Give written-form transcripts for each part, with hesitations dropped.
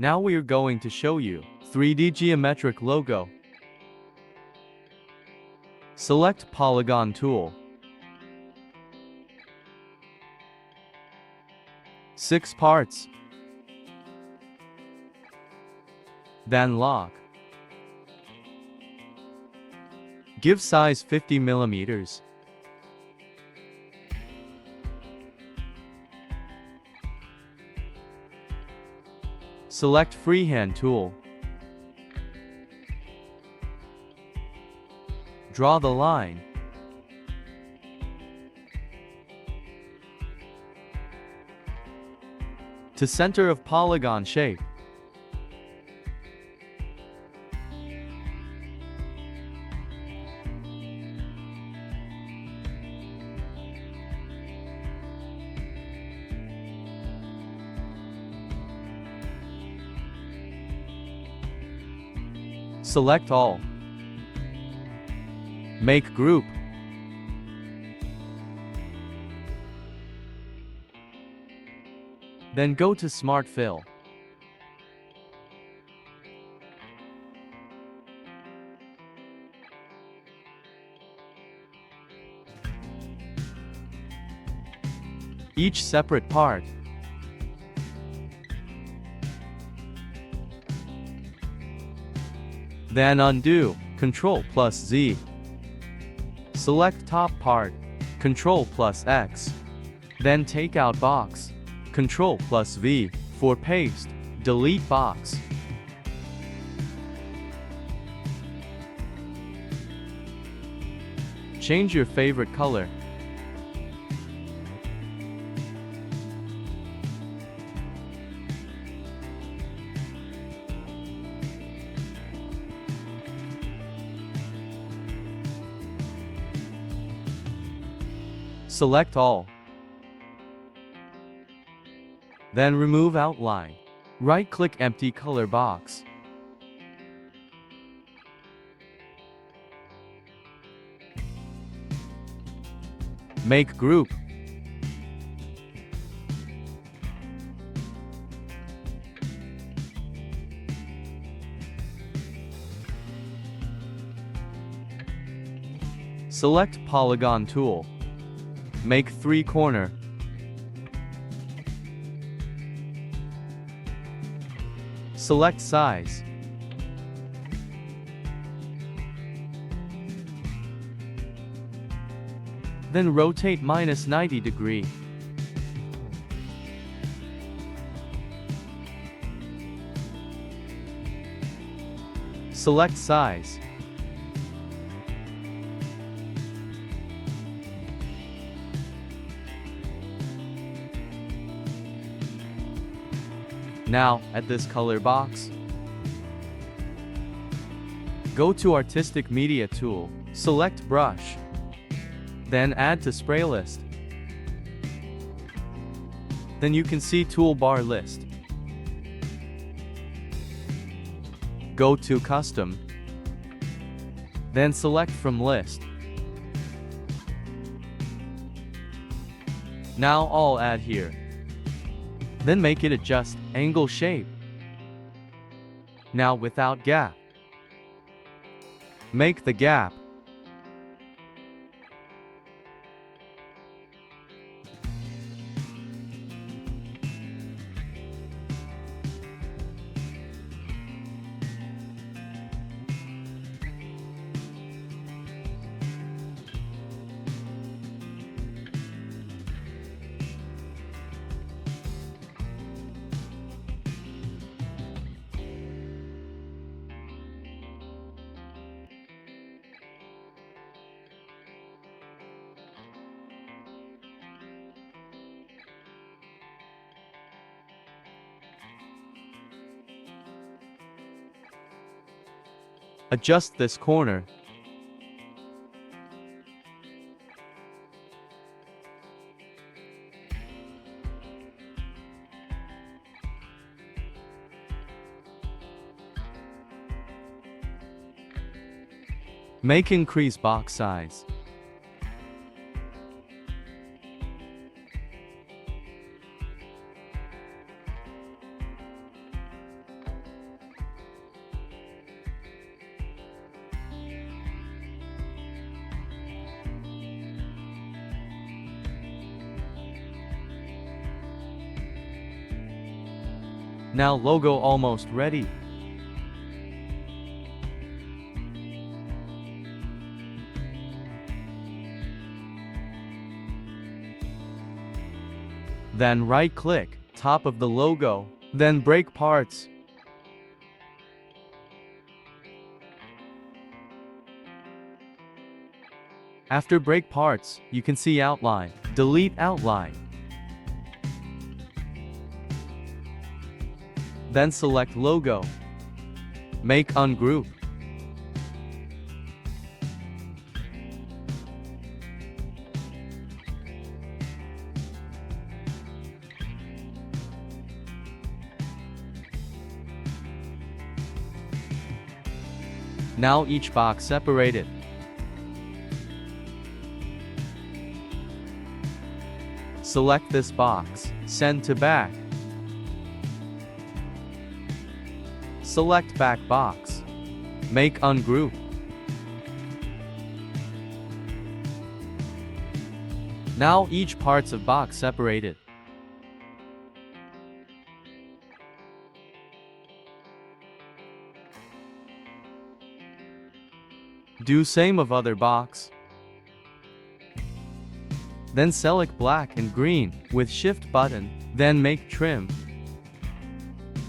Now we are going to show you 3D geometric logo. Select Polygon tool. 6 parts. Then lock. Give size 50 millimeters. Select freehand tool. Draw the line. To center of polygon shape. Select all. Make group. Then go to Smart Fill. Each separate part. Then undo, Ctrl+Z. Select top part, Ctrl+X. Then take out box, Ctrl+V. For paste, delete box. Change your favorite color. Select all. Then remove outline. Right-click empty color box. Make group. Select polygon tool. Make 3 corner. Select size. Then rotate -90 degree. Select size. Now, at this color box, go to Artistic Media tool, select brush, then add to spray list. Then you can see toolbar list. Go to custom, then select from list. Now all add here. Then make it adjust angle shape. Now without gap. Make the gap. Adjust this corner. Make increase box size. Now logo almost ready. Then right-click, top of the logo, then break parts. After break parts, you can see outline. Delete outline. Then select logo. Make ungroup. Now each box separated. Select this box, send to back. Select back box. Make ungroup. Now each parts of box separated. Do same of other box. Then select black and green with shift button, then make trim.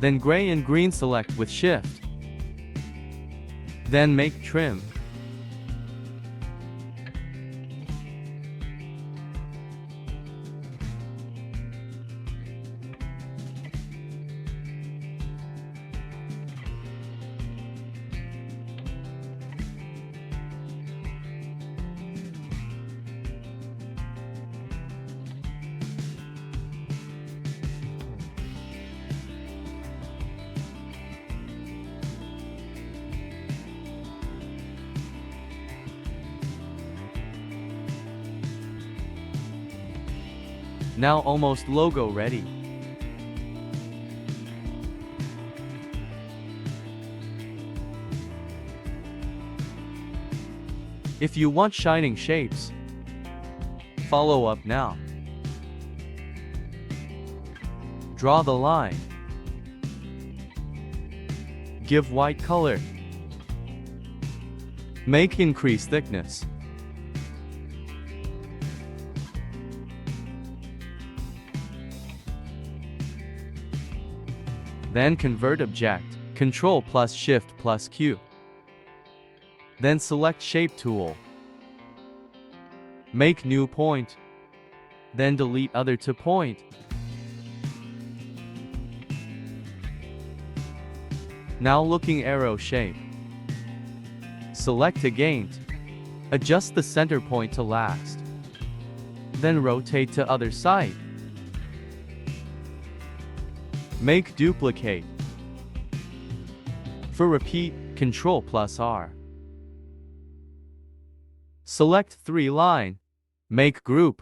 Then gray and green select with shift. Then make trim. Now almost logo ready. If you want shining shapes, follow up now. Draw the line. Give white color. Make increase thickness. Then convert object, Ctrl plus Shift plus Q. Then select Shape tool. Make new point. Then delete other to point. Now looking arrow shape. Select again. Adjust the center point to last. Then rotate to other side. Make duplicate. For repeat, Ctrl plus R. Select 3 line. Make group.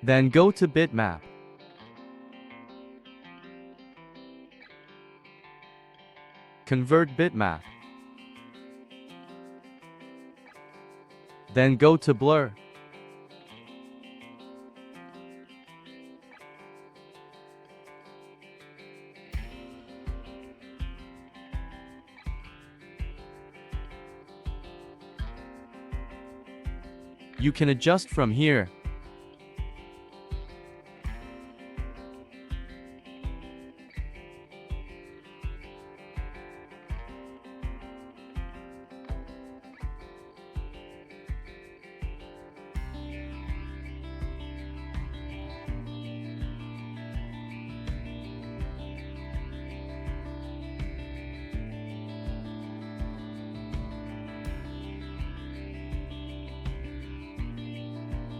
Then go to bitmap. Convert bitmap. Then go to blur. You can adjust from here.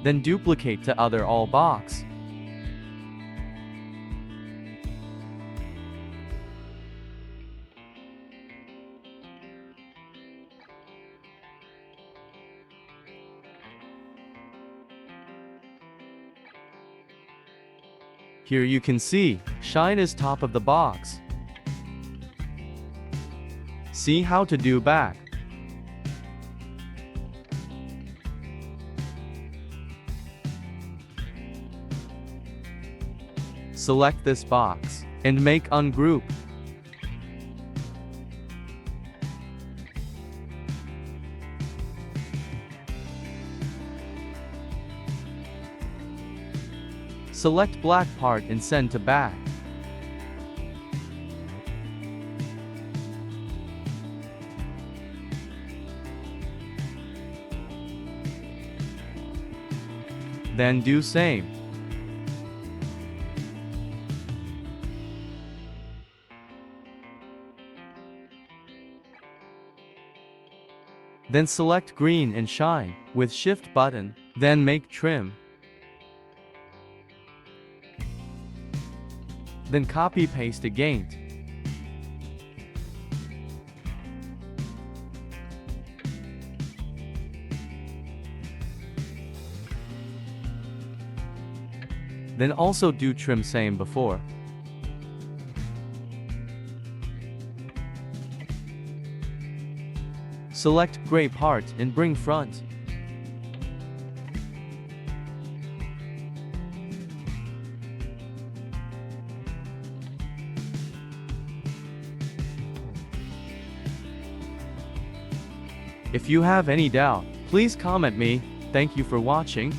Then duplicate to other all box. Here you can see, shine is top of the box. See how to do back. Select this box, and make ungroup. Select black part and send to back. Then do same. Then select green and shine with shift button, then make trim. Then copy paste again. Then also do trim same before. Select gray part and bring front. If you have any doubt, please comment me. Thank you for watching.